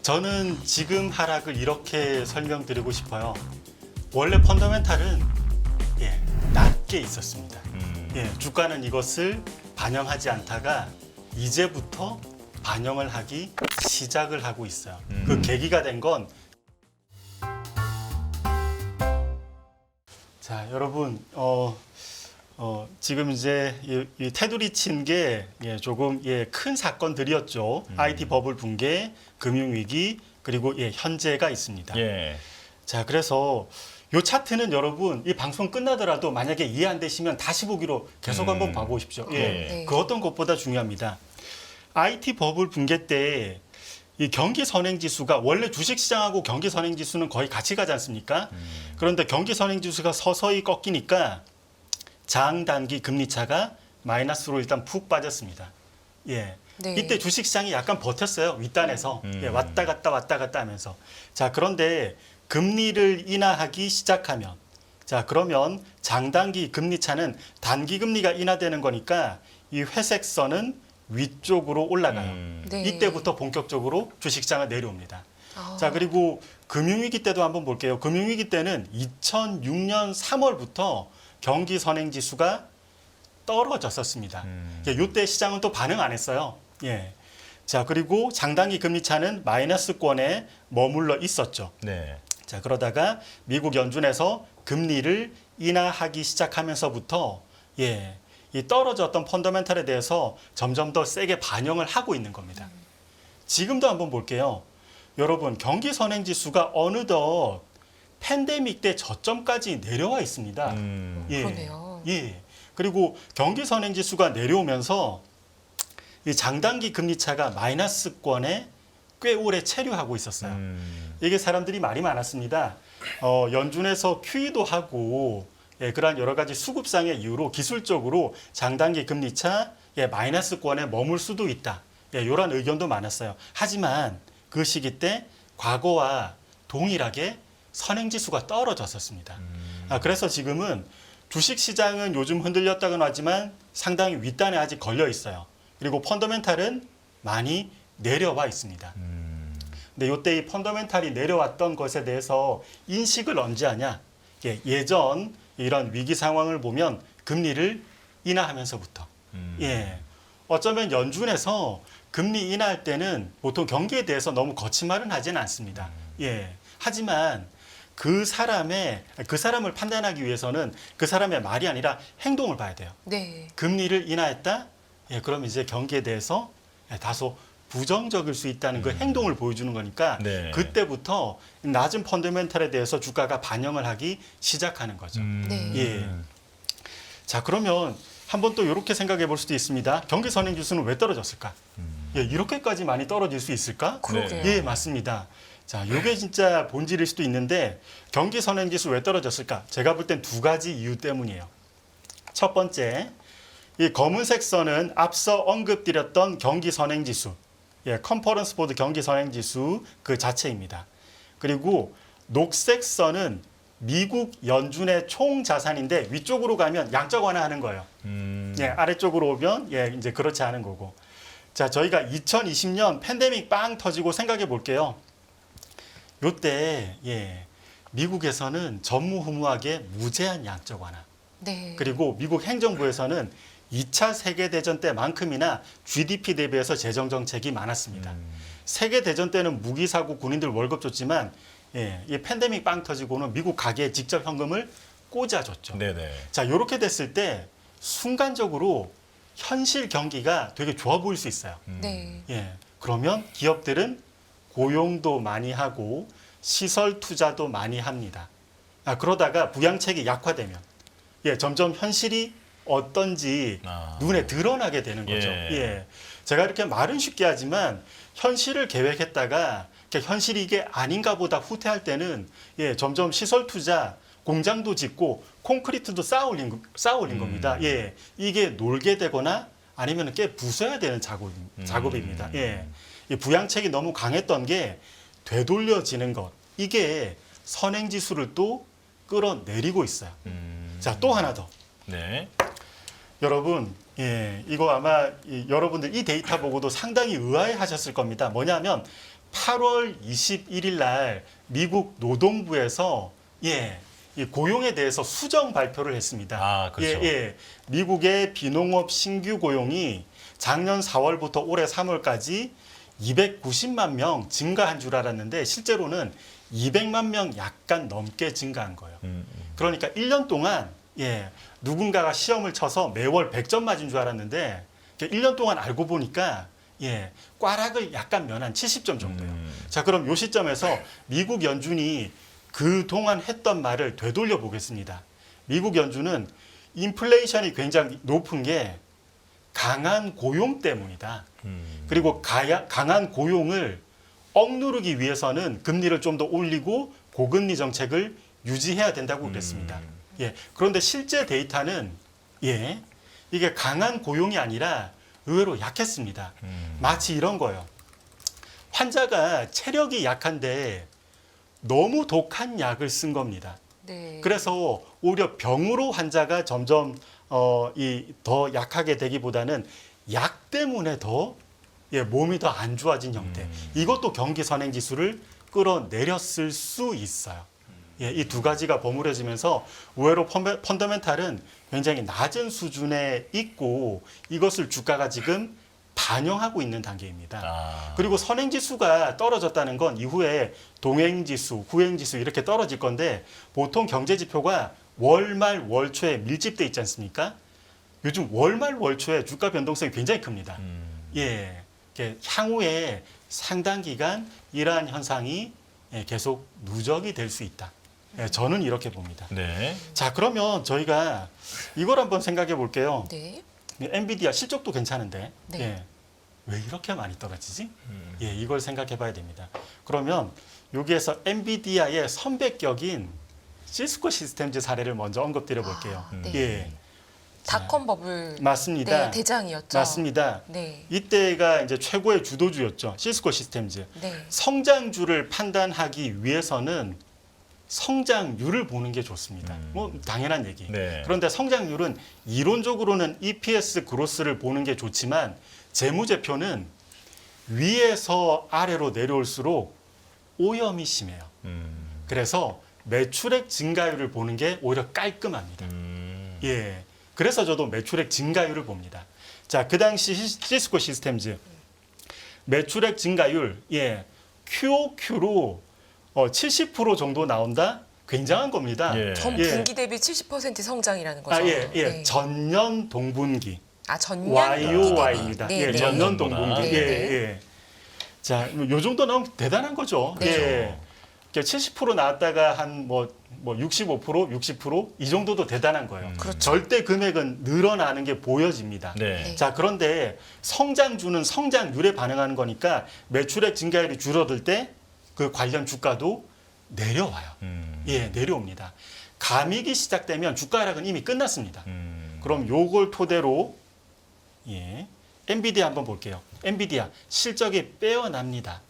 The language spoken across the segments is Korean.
저는 지금 하락을 이렇게 설명드리고 싶어요. 원래 펀더멘탈은 낮게 있었습니다. 주가는 이것을 반영하지 않다가 이제부터 반영을 하기 시작을 하고 있어요. 그 계기가 된 건 자, 여러분 지금 이제 이 테두리 친 게 조금 큰 사건들이었죠. IT 버블 붕괴, 금융위기, 그리고 현재가 있습니다. 예. 자, 그래서 이 차트는 여러분 이 방송 끝나더라도 만약에 이해 안 되시면 다시 보기로 계속 한번 봐보십시오. 네. 그 어떤 것보다 중요합니다. IT 버블 붕괴 때 이 경기 선행 지수가 원래 주식 시장하고 경기 선행 지수는 거의 같이 가지 않습니까? 그런데 경기 선행 지수가 서서히 꺾이니까 장단기 금리 차가 마이너스로 일단 푹 빠졌습니다. 네. 이때 주식 시장이 약간 버텼어요. 윗단에서 왔다 갔다 하면서. 자, 그런데 금리를 인하하기 시작하면 자, 그러면 장단기 금리 차는 단기 금리가 인하되는 거니까 이 회색 선은 위쪽으로 올라가요. 네. 이때부터 본격적으로 주식시장은 내려옵니다. 아. 자, 그리고 금융위기 때도 한번 볼게요. 금융위기 때는 2006년 3월부터 경기 선행 지수가 떨어졌었습니다. 이때 시장은 또 반응 안 했어요. 자, 그리고 장단기 금리 차는 마이너스권에 머물러 있었죠. 네. 자, 그러다가 미국 연준에서 금리를 인하하기 시작하면서부터 이 떨어졌던 펀더멘탈에 대해서 점점 더 세게 반영을 하고 있는 겁니다. 지금도 한번 볼게요. 여러분, 경기 선행 지수가 어느덧 팬데믹 때 저점까지 내려와 있습니다. 그러네요. 그리고 경기 선행 지수가 내려오면서 이 장단기 금리 차가 마이너스권에 꽤 오래 체류하고 있었어요. 이게 사람들이 말이 많았습니다. 연준에서 QE도 하고 그러한 여러 가지 수급상의 이유로 기술적으로 장단기 금리차 마이너스권에 머물 수도 있다. 이런 의견도 많았어요. 하지만 그 시기 때 과거와 동일하게 선행지수가 떨어졌었습니다. 그래서 지금은 주식시장은 요즘 흔들렸다고는 하지만 상당히 윗단에 아직 걸려 있어요. 그리고 펀더멘탈은 많이 내려와 있습니다. 근데 이때 이 펀더멘탈이 내려왔던 것에 대해서 인식을 언제 하냐? 예전 이런 위기 상황을 보면 금리를 인하하면서부터. 어쩌면 연준에서 금리 인하할 때는 보통 경기에 대해서 너무 거친 말은 하지는 않습니다. 하지만 그 사람을 판단하기 위해서는 그 사람의 말이 아니라 행동을 봐야 돼요. 네. 금리를 인하했다? 그럼 이제 경기에 대해서 다소 부정적일 수 있다는 그 행동을 보여주는 거니까 네. 그때부터 낮은 펀더멘탈에 대해서 주가가 반영을 하기 시작하는 거죠. 네. 자, 그러면 한번 또 이렇게 생각해 볼 수도 있습니다. 경기 선행 지수는 왜 떨어졌을까? 이렇게까지 많이 떨어질 수 있을까? 그러게요. 맞습니다. 자, 이게 진짜 본질일 수도 있는데 경기 선행 지수 왜 떨어졌을까? 제가 볼 땐 두 가지 이유 때문이에요. 첫 번째, 이 검은색 선은 앞서 언급드렸던 경기 선행 지수, 컨퍼런스 보드 경기 선행 지수 그 자체입니다. 그리고 녹색 선은 미국 연준의 총 자산인데 위쪽으로 가면 양적 완화하는 거예요. 아래쪽으로 오면 이제 그렇지 않은 거고. 자, 저희가 2020년 팬데믹 빵 터지고 생각해 볼게요. 요때 미국에서는 전무후무하게 무제한 양적 완화. 네. 그리고 미국 행정부에서는 2차 세계대전 때만큼이나 GDP 대비해서 재정정책이 많았습니다. 세계대전 때는 무기사고 군인들 월급 줬지만 이 팬데믹 빵 터지고는 미국 가게에 직접 현금을 꽂아줬죠. 네네. 자, 이렇게 됐을 때 순간적으로 현실 경기가 되게 좋아 보일 수 있어요. 네. 그러면 기업들은 고용도 많이 하고 시설 투자도 많이 합니다. 그러다가 부양책이 약화되면 점점 현실이 어떤지 눈에 드러나게 되는 거죠. 제가 이렇게 말은 쉽게 하지만 현실을 계획했다가 현실이 이게 아닌가 보다 후퇴할 때는 점점 시설 투자, 공장도 짓고 콘크리트도 쌓아 올린 겁니다. 이게 놀게 되거나 아니면 꽤 부숴야 되는 작업입니다. 이 부양책이 너무 강했던 게 되돌려지는 것, 이게 선행지수를 또 끌어내리고 있어요. 자, 또 하나 더. 네. 여러분, 이거 아마 여러분들 이 데이터 보고도 상당히 의아해 하셨을 겁니다. 뭐냐면 8월 21일 날 미국 노동부에서 이 고용에 대해서 수정 발표를 했습니다. 아, 그렇죠. 미국의 비농업 신규 고용이 작년 4월부터 올해 3월까지 290만 명 증가한 줄 알았는데 실제로는 200만 명 약간 넘게 증가한 거예요. 그러니까 1년 동안 누군가가 시험을 쳐서 매월 100점 맞은 줄 알았는데 1년 동안 알고 보니까 꽈락을 약간 면한 70점 정도예요. 자, 그럼 요 시점에서 미국 연준이 그동안 했던 말을 되돌려 보겠습니다. 미국 연준은 인플레이션이 굉장히 높은 게 강한 고용 때문이다. 그리고 강한 고용을 억누르기 위해서는 금리를 좀 더 올리고 고금리 정책을 유지해야 된다고 그랬습니다. 그런데 실제 데이터는 이게 강한 고용이 아니라 의외로 약했습니다. 마치 이런 거예요. 환자가 체력이 약한데 너무 독한 약을 쓴 겁니다. 네. 그래서 오히려 병으로 환자가 점점 더 약하게 되기보다는 약 때문에 더 몸이 더 안 좋아진 형태. 이것도 경기 선행 지수를 끌어내렸을 수 있어요. 이 두 가지가 버무려지면서 의외로 펀더멘탈은 굉장히 낮은 수준에 있고 이것을 주가가 지금 반영하고 있는 단계입니다. 그리고 선행지수가 떨어졌다는 건 이후에 동행지수, 후행지수 이렇게 떨어질 건데 보통 경제지표가 월말 월초에 밀집돼 있지 않습니까? 요즘 월말 월초에 주가 변동성이 굉장히 큽니다. 향후에 상당 기간 이러한 현상이 계속 누적이 될 수 있다. 저는 이렇게 봅니다. 네. 자, 그러면 저희가 이걸 한번 생각해 볼게요. 네. 엔비디아 실적도 괜찮은데 네. 왜 이렇게 많이 떨어지지? 이걸 생각해 봐야 됩니다. 그러면 여기에서 엔비디아의 선배격인 시스코 시스템즈 사례를 먼저 언급드려 볼게요. 네. 닷컴 버블 맞습니다. 네, 대장이었죠. 맞습니다. 네. 이때가 이제 최고의 주도주였죠. 시스코 시스템즈. 네. 성장주를 판단하기 위해서는 성장률을 보는 게 좋습니다. 뭐 당연한 얘기. 네. 그런데 성장률은 이론적으로는 EPS 그로스를 보는 게 좋지만 재무제표는 위에서 아래로 내려올수록 오염이 심해요. 그래서 매출액 증가율을 보는 게 오히려 깔끔합니다. 그래서 저도 매출액 증가율을 봅니다. 자, 그 당시 시스코 시스템즈 매출액 증가율 QOQ로 70% 정도 나온다? 굉장한 겁니다. 전 분기 대비 70% 성장이라는 거죠. 네. 전년 동분기. 전년 YOY입니다. 네. 전년 동분기. 네. 자, 요 정도 나오면 대단한 거죠. 네. 70% 나왔다가 한 65%, 60%? 이 정도도 대단한 거예요. 그렇죠. 절대 금액은 늘어나는 게 보여집니다. 네. 자, 그런데 성장주는 성장률에 반응하는 거니까 매출액 증가율이 줄어들 때 그 관련 주가도 내려와요. 내려옵니다. 감익이 시작되면 주가 하락은 이미 끝났습니다. 그럼 요걸 토대로 엔비디아 한번 볼게요. 엔비디아 실적이 빼어납니다.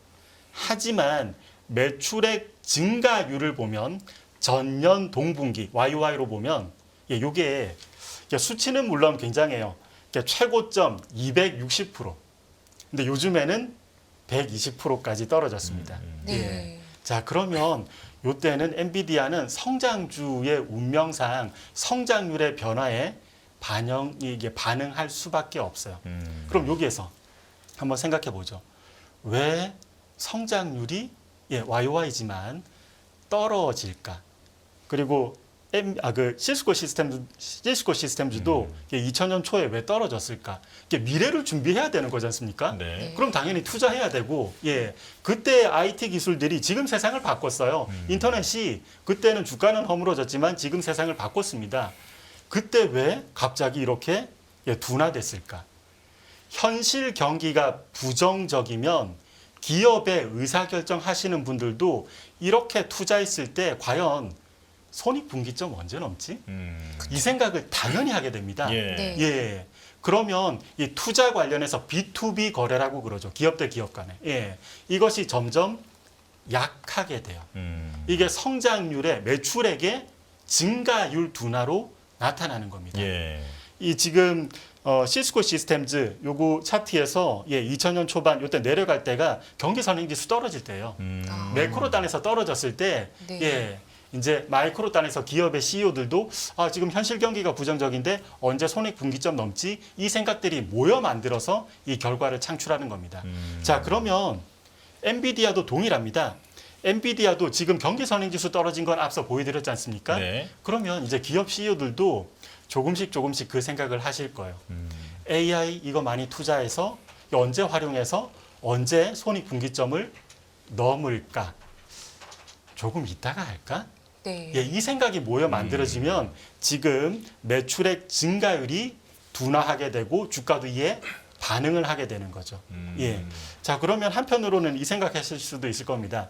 하지만 매출액 증가율을 보면 전년 동분기 YOY로 보면 요게 수치는 물론 굉장해요. 최고점 260%. 근데 요즘에는 120%까지 떨어졌습니다. 네. 자, 그러면 요때는 엔비디아는 성장주의 운명상 성장률의 변화에 반응할 수밖에 없어요. 그럼 여기에서 한번 생각해 보죠. 왜 성장률이 YOY지만 떨어질까? 그리고 시스코 시스템즈도 2000년 초에 왜 떨어졌을까? 미래를 준비해야 되는 거지 않습니까? 네. 그럼 당연히 투자해야 되고, 그때 IT 기술들이 지금 세상을 바꿨어요. 인터넷이 그때는 주가는 허물어졌지만 지금 세상을 바꿨습니다. 그때 왜 갑자기 이렇게 둔화됐을까? 현실 경기가 부정적이면 기업의 의사결정 하시는 분들도 이렇게 투자했을 때 과연 손익분기점 언제 넘지? 이 생각을 당연히 하게 됩니다. 네. 그러면 이 투자 관련해서 B2B 거래라고 그러죠. 기업 대 기업 간에. 이것이 점점 약하게 돼요. 이게 성장률의 매출액의 증가율 둔화로 나타나는 겁니다. 이 지금 시스코 시스템즈 요거 차트에서 2000년 초반 요때 내려갈 때가 경기 선행지수 떨어질 때예요. 매크로 단에서 떨어졌을 때 네. 이제 마이크로 단에서 기업의 CEO들도 지금 현실 경기가 부정적인데 언제 손익 분기점 넘지 이 생각들이 모여 만들어서 이 결과를 창출하는 겁니다. 자, 그러면 엔비디아도 동일합니다. 엔비디아도 지금 경기 선행지수 떨어진 건 앞서 보여드렸지 않습니까? 네. 그러면 이제 기업 CEO들도 조금씩 그 생각을 하실 거예요. AI 이거 많이 투자해서 언제 활용해서 언제 손익 분기점을 넘을까? 조금 이따가 할까? 네. 이 생각이 모여 만들어지면 지금 매출액 증가율이 둔화하게 되고 주가도 이에 반응을 하게 되는 거죠. 자, 그러면 한편으로는 이 생각하실 수도 있을 겁니다.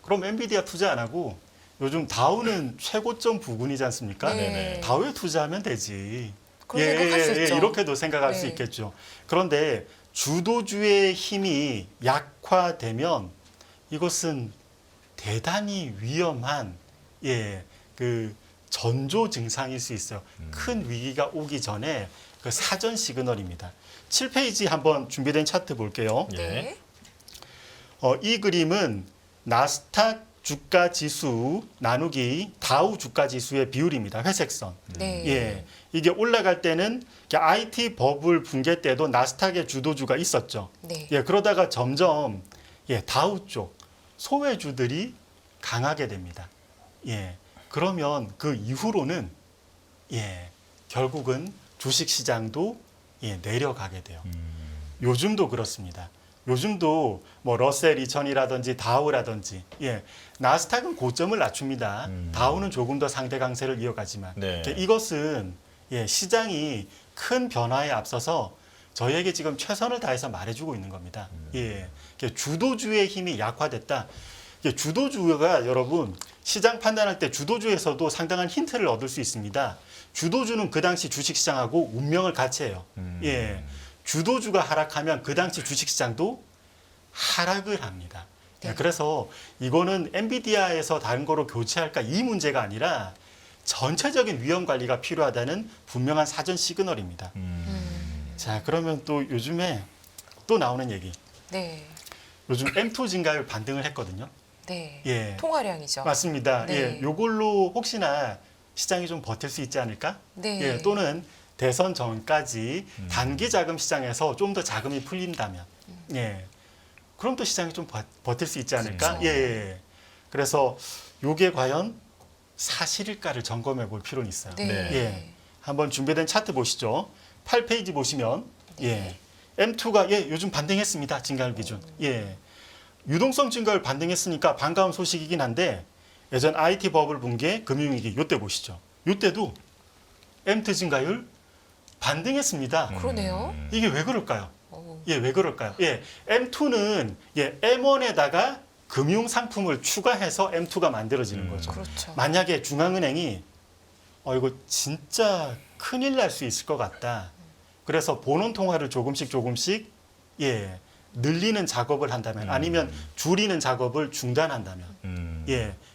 그럼 엔비디아 투자 안 하고 요즘 다우는 최고점 부근이지 않습니까? 네. 다우에 투자하면 되지. 그런 생각할 수 있죠. 이렇게도 생각할 네. 수 있겠죠. 그런데 주도주의 힘이 약화되면 이것은 대단히 위험한 그 전조 증상일 수 있어요. 큰 위기가 오기 전에 그 사전 시그널입니다. 7페이지 한번 준비된 차트 볼게요. 네. 이 그림은 나스닥 주가 지수 나누기 다우 주가 지수의 비율입니다. 회색선. 네. 이게 올라갈 때는 IT 버블 붕괴 때도 나스닥의 주도주가 있었죠. 네. 그러다가 점점 다우 쪽 소외주들이 강하게 됩니다. 그러면 그 이후로는 결국은 주식 시장도 내려가게 돼요. 요즘도 그렇습니다. 요즘도 뭐 러셀 2000이라든지 다우라든지 나스닥은 고점을 낮춥니다. 다우는 조금 더 상대 강세를 이어가지만 네. 이것은 시장이 큰 변화에 앞서서 저희에게 지금 최선을 다해서 말해주고 있는 겁니다. 주도주의 힘이 약화됐다. 주도주가 여러분 시장 판단할 때 주도주에서도 상당한 힌트를 얻을 수 있습니다. 주도주는 그 당시 주식시장하고 운명을 같이 해요. 주도주가 하락하면 그 당시 주식시장도 하락을 합니다. 네. 그래서 이거는 엔비디아에서 다른 거로 교체할까 이 문제가 아니라 전체적인 위험 관리가 필요하다는 분명한 사전 시그널입니다. 자, 그러면 또 요즘에 또 나오는 얘기. 네. 요즘 M2 증가율 반등을 했거든요. 네. 통화량이죠. 맞습니다. 네. 요걸로 혹시나 시장이 좀 버틸 수 있지 않을까? 네. 또는 대선 전까지 단기 자금 시장에서 좀 더 자금이 풀린다면, 그럼 또 시장이 좀 버틸 수 있지 않을까? 그렇죠. 그래서 요게 과연 사실일까를 점검해 볼 필요는 있어요. 네. 한번 준비된 차트 보시죠. 8페이지 보시면, 네. M2가 요즘 반등했습니다. 증가율 기준. 유동성 증가율 반등했으니까 반가운 소식이긴 한데 예전 IT 버블 붕괴, 금융위기 요때 보시죠. 요때도 M2 증가율 반등했습니다. 그러네요. 이게 왜 그럴까요? 오. 왜 그럴까요? M2는 M1에다가 금융 상품을 추가해서 M2가 만들어지는 거죠. 그렇죠. 만약에 중앙은행이 이거 진짜 큰일 날 수 있을 것 같다. 그래서 본원 통화를 조금씩 늘리는 작업을 한다면 아니면 줄이는 작업을 중단한다면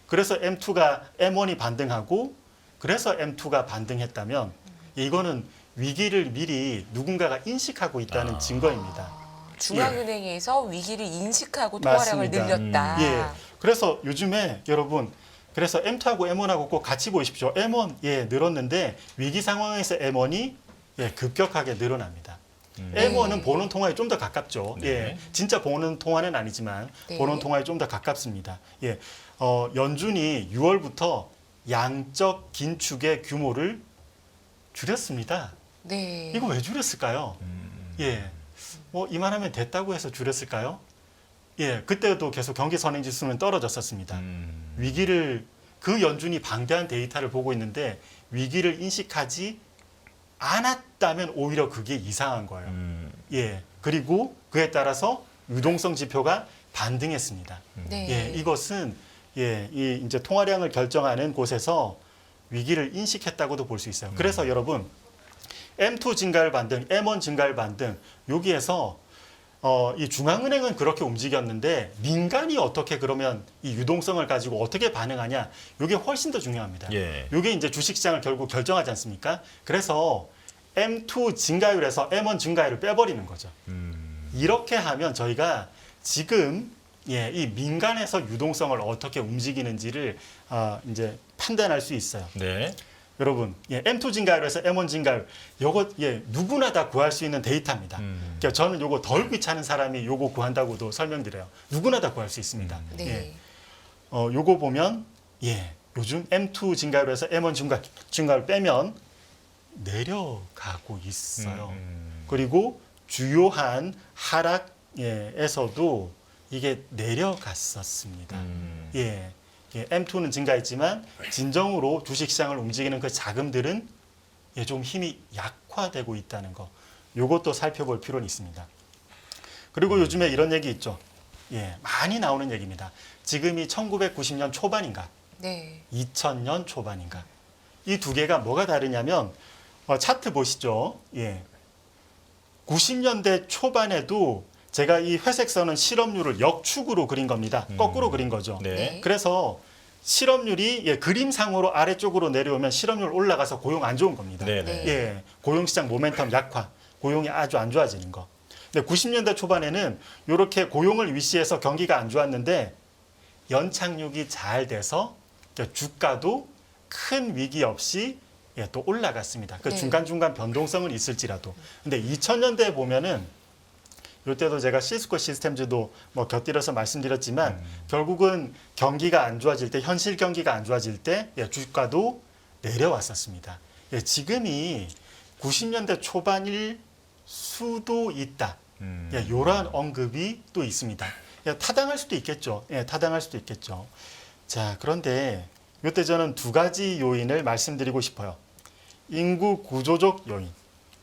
그래서 M2가 M1이 반등하고 그래서 M2가 반등했다면 이거는 위기를 미리 누군가가 인식하고 있다는 증거입니다. 중앙은행에서 위기를 인식하고 통화량을 맞습니다. 늘렸다. 그래서 요즘에 여러분 그래서 M2하고 M1하고 꼭 같이 보십시오. M1 늘었는데 위기 상황에서 M1이 급격하게 늘어납니다. M1은 본원 통화에 좀 더 가깝죠. 네. 진짜 본원 통화는 아니지만 네. 본원 통화에 좀 더 가깝습니다. 연준이 6월부터 양적 긴축의 규모를 줄였습니다. 네. 이거 왜 줄였을까요? 뭐 이만하면 됐다고 해서 줄였을까요? 그때도 계속 경기 선행 지수는 떨어졌었습니다. 위기를 그 연준이 방대한 데이터를 보고 있는데 위기를 인식하지 않았다면 오히려 그게 이상한 거예요. 그리고 그에 따라서 유동성 지표가 반등했습니다. 네. 이것은 이 이제 통화량을 결정하는 곳에서 위기를 인식했다고도 볼 수 있어요. 그래서 여러분 M2 증가율 반등, M1 증가율 반등 여기에서 이 중앙은행은 그렇게 움직였는데 민간이 어떻게 그러면 이 유동성을 가지고 어떻게 반응하냐 이게 훨씬 더 중요합니다. 이게 이제 주식시장을 결국 결정하지 않습니까? 그래서 M2 증가율에서 M1 증가율을 빼버리는 거죠. 이렇게 하면 저희가 지금 이 민간에서 유동성을 어떻게 움직이는지를 이제 판단할 수 있어요. 네. 여러분, M2 증가율에서 M1 증가율, 요거 누구나 다 구할 수 있는 데이터입니다. 그러니까 저는 요거 덜 귀찮은 사람이 요거 구한다고도 설명드려요. 누구나 다 구할 수 있습니다. 네. 요거 보면 요즘 M2 증가율에서 M1 증가율 빼면 내려가고 있어요. 그리고 주요한 하락에서도 이게 내려갔었습니다. M2는 증가했지만 진정으로 주식시장을 움직이는 그 자금들은 좀 힘이 약화되고 있다는 거. 요것도 살펴볼 필요는 있습니다. 그리고 요즘에 이런 얘기 있죠. 많이 나오는 얘기입니다. 지금이 1990년 초반인가, 네. 2000년 초반인가. 이 두 개가 뭐가 다르냐면 차트 보시죠. 90년대 초반에도 제가 이 회색 선은 실업률을 역축으로 그린 겁니다. 거꾸로 그린 거죠. 네. 그래서 실업률이 그림상으로 아래쪽으로 내려오면 실업률 올라가서 고용 안 좋은 겁니다. 네. 네. 고용시장 모멘텀 약화, 고용이 아주 안 좋아지는 거. 근데 90년대 초반에는 이렇게 고용을 위시해서 경기가 안 좋았는데 연착륙이 잘 돼서 주가도 큰 위기 없이 또 올라갔습니다. 그 네. 중간중간 변동성은 있을지라도. 근데 2000년대에 보면은 이때도 제가 시스코 시스템즈도 뭐 곁들여서 말씀드렸지만 결국은 경기가 안 좋아질 때, 현실 경기가 안 좋아질 때 주가도 내려왔었습니다. 지금이 90년대 초반일 수도 있다. 이런 언급이 또 있습니다. 타당할 수도 있겠죠. 타당할 수도 있겠죠. 자, 그런데 이때 저는 두 가지 요인을 말씀드리고 싶어요. 인구 구조적 요인,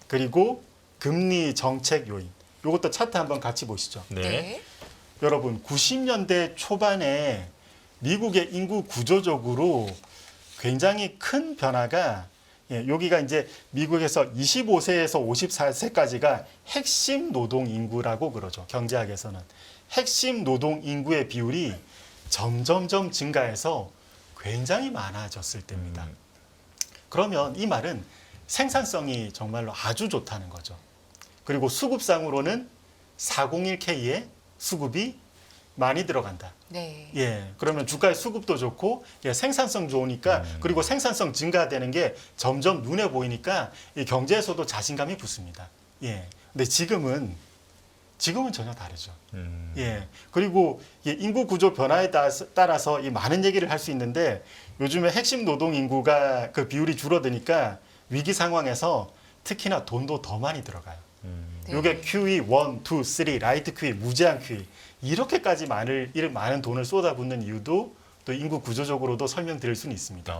그리고 금리 정책 요인. 이것도 차트 한번 같이 보시죠. 네. 여러분, 90년대 초반에 미국의 인구 구조적으로 굉장히 큰 변화가 여기가 이제 미국에서 25세에서 54세까지가 핵심 노동 인구라고 그러죠. 경제학에서는. 핵심 노동 인구의 비율이 점점점 증가해서 굉장히 많아졌을 때입니다. 그러면 이 말은 생산성이 정말로 아주 좋다는 거죠. 그리고 수급상으로는 401K에 수급이 많이 들어간다. 네. 그러면 주가의 수급도 좋고 생산성 좋으니까 그리고 생산성 증가되는 게 점점 눈에 보이니까 이 경제에서도 자신감이 붙습니다. 근데 지금은 전혀 다르죠. 그리고 인구 구조 변화에 따라서 이 많은 얘기를 할 수 있는데 요즘에 핵심 노동 인구가 그 비율이 줄어드니까 위기 상황에서 특히나 돈도 더 많이 들어가요. 이게 QE 1, 2, 3, 라이트 QE, 무제한 QE 이렇게까지 많은 돈을 쏟아붓는 이유도 또 인구 구조적으로도 설명드릴 수는 있습니다.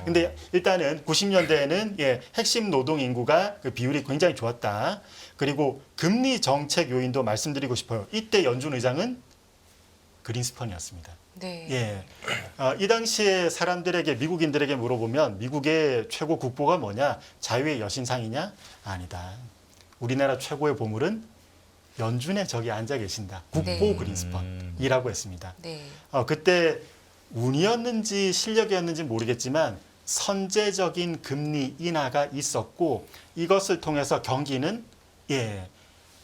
근데 일단은 90년대에는 핵심 노동 인구가 그 비율이 굉장히 좋았다. 그리고 금리 정책 요인도 말씀드리고 싶어요. 이때 연준 의장은 그린스펀이었습니다. 네. 이 당시에 사람들에게 미국인들에게 물어보면 미국의 최고 국보가 뭐냐? 자유의 여신상이냐? 아니다. 우리나라 최고의 보물은 연준에 저기 앉아 계신다. 국보 네. 그린스펀이라고 했습니다. 네. 그때 운이었는지 실력이었는지 모르겠지만 선제적인 금리 인하가 있었고 이것을 통해서 경기는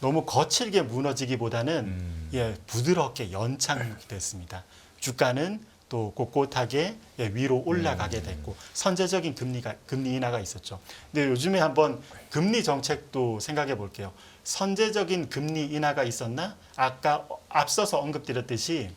너무 거칠게 무너지기보다는 부드럽게 연착륙이 됐습니다. 주가는 또 꼿꼿하게 위로 올라가게 됐고 선제적인 금리 인하가 있었죠. 근데 요즘에 한번 금리 정책도 생각해 볼게요. 선제적인 금리 인하가 있었나? 아까 앞서서 언급드렸듯이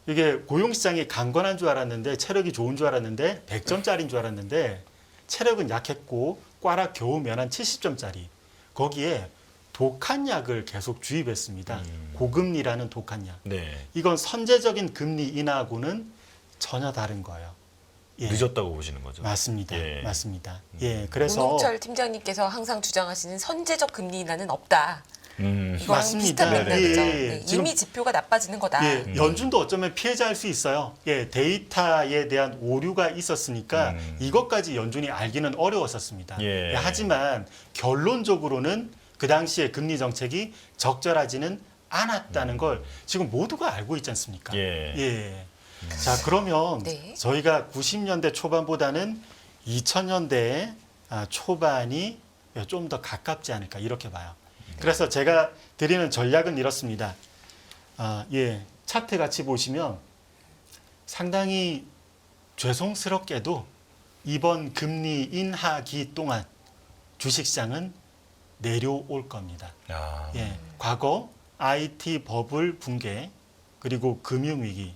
이게 고용시장이 강건한 줄 알았는데 체력이 좋은 줄 알았는데 100점짜리인 줄 알았는데 체력은 약했고 꽈락 겨우 면한 70점짜리 거기에 독한 약을 계속 주입했습니다. 고금리라는 독한 약. 네. 이건 선제적인 금리 인하하고는 전혀 다른 거예요. 늦었다고 보시는 거죠. 맞습니다. 예. 맞습니다. 그래서 문홍철 팀장님께서 항상 주장하시는 선제적 금리 인하는 없다. 이거랑 맞습니다. 비슷한 맥락이죠. 지금 이미 지표가 나빠지는 거다. 연준도 어쩌면 피해자일 수 있어요. 데이터에 대한 오류가 있었으니까 이것까지 연준이 알기는 어려웠었습니다. 하지만 결론적으로는 그 당시에 금리 정책이 적절하지는 않았다는 걸 지금 모두가 알고 있지 않습니까? 자, 그러면 네. 저희가 90년대 초반보다는 2000년대에 초반이 좀 더 가깝지 않을까 이렇게 봐요. 그래서 제가 드리는 전략은 이렇습니다. 차트 같이 보시면 상당히 죄송스럽게도 이번 금리 인하기 동안 주식시장은 내려올 겁니다. 야. 과거 IT 버블 붕괴 그리고 금융위기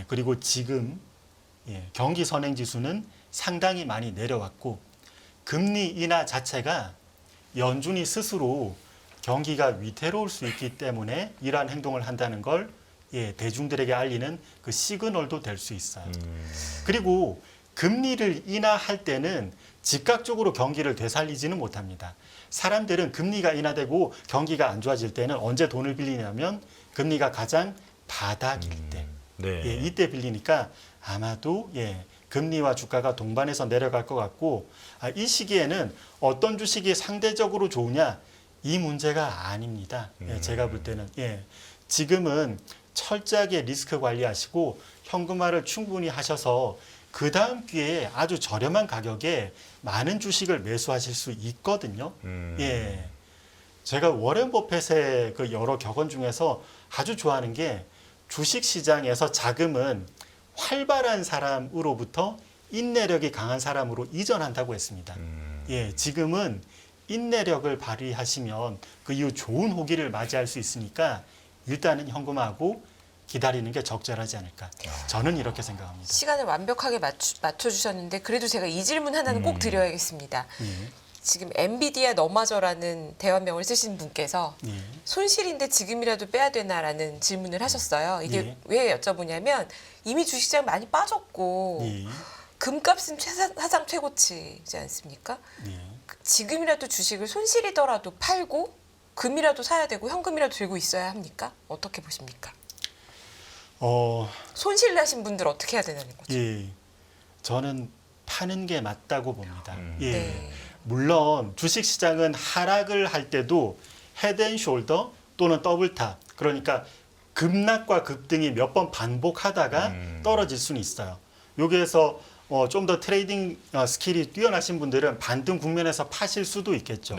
그리고 지금 경기 선행 지수는 상당히 많이 내려왔고 금리 인하 자체가 연준이 스스로 경기가 위태로울 수 있기 때문에 이러한 행동을 한다는 걸 대중들에게 알리는 그 시그널도 될 수 있어요. 그리고 금리를 인하할 때는 즉각적으로 경기를 되살리지는 못합니다. 사람들은 금리가 인하되고 경기가 안 좋아질 때는 언제 돈을 빌리냐면 금리가 가장 바닥일 때. 네. 이때 빌리니까 아마도 금리와 주가가 동반해서 내려갈 것 같고 이 시기에는 어떤 주식이 상대적으로 좋으냐 이 문제가 아닙니다. 제가 볼 때는 지금은 철저하게 리스크 관리하시고 현금화를 충분히 하셔서 그 다음 기회에 아주 저렴한 가격에 많은 주식을 매수하실 수 있거든요. 제가 워렌 버핏의 그 여러 격언 중에서 아주 좋아하는 게 주식 시장에서 자금은 활발한 사람으로부터 인내력이 강한 사람으로 이전한다고 했습니다. 지금은 인내력을 발휘하시면 그 이후 좋은 호기를 맞이할 수 있으니까 일단은 현금화하고 기다리는 게 적절하지 않을까. 저는 이렇게 생각합니다. 시간을 완벽하게 맞춰주셨는데 그래도 제가 이 질문 하나는 꼭 드려야겠습니다. 지금 엔비디아 너마저라는 대화명을 쓰신 분께서 손실인데 지금이라도 빼야 되나라는 질문을 하셨어요. 이게 왜 여쭤보냐면 이미 주식시장 많이 빠졌고 금값은 사상 최고치지 않습니까? 지금이라도 주식을 손실이더라도 팔고 금이라도 사야 되고 현금이라도 들고 있어야 합니까? 어떻게 보십니까? 손실 나신 분들 어떻게 해야 되는 거죠? 저는 파는 게 맞다고 봅니다. 네. 물론 주식시장은 하락을 할 때도 헤드앤숄더 또는 더블탑 그러니까 급락과 급등이 몇 번 반복하다가 떨어질 수는 있어요. 여기에서 좀 더 트레이딩 스킬이 뛰어나신 분들은 반등 국면에서 파실 수도 있겠죠.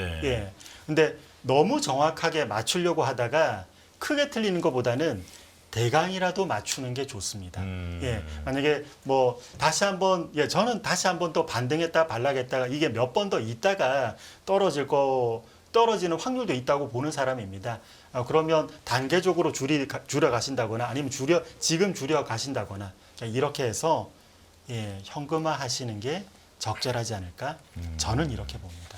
근데 너무 정확하게 맞추려고 하다가 크게 틀리는 것보다는 대강이라도 맞추는 게 좋습니다. 만약에 뭐 다시 한번 저는 다시 한번 또 반등했다 반락했다가 이게 몇 번 더 있다가 떨어지는 확률도 있다고 보는 사람입니다. 그러면 단계적으로 줄여 가신다거나 아니면 지금 줄여 가신다거나 이렇게 해서 현금화 하시는 게 적절하지 않을까? 저는 이렇게 봅니다.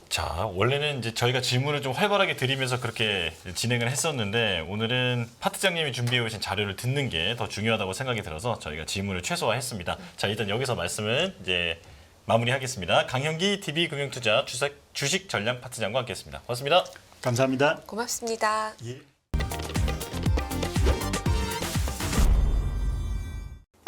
자, 원래는 이제 저희가 질문을 좀 활발하게 드리면서 그렇게 진행을 했었는데 오늘은 파트장님이 준비해 오신 자료를 듣는 게 더 중요하다고 생각이 들어서 저희가 질문을 최소화했습니다. 자, 일단 여기서 말씀은 이제 마무리하겠습니다. 강현기 DB금융투자 주식 전략 파트장과 함께했습니다. 고맙습니다. 감사합니다. 고맙습니다.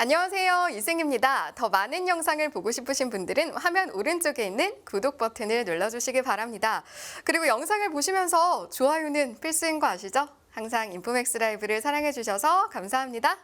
안녕하세요. 이승입니다. 더 많은 영상을 보고 싶으신 분들은 화면 오른쪽에 있는 구독 버튼을 눌러주시기 바랍니다. 그리고 영상을 보시면서 좋아요는 필수인 거 아시죠? 항상 인포맥스 라이브를 사랑해 주셔서 감사합니다.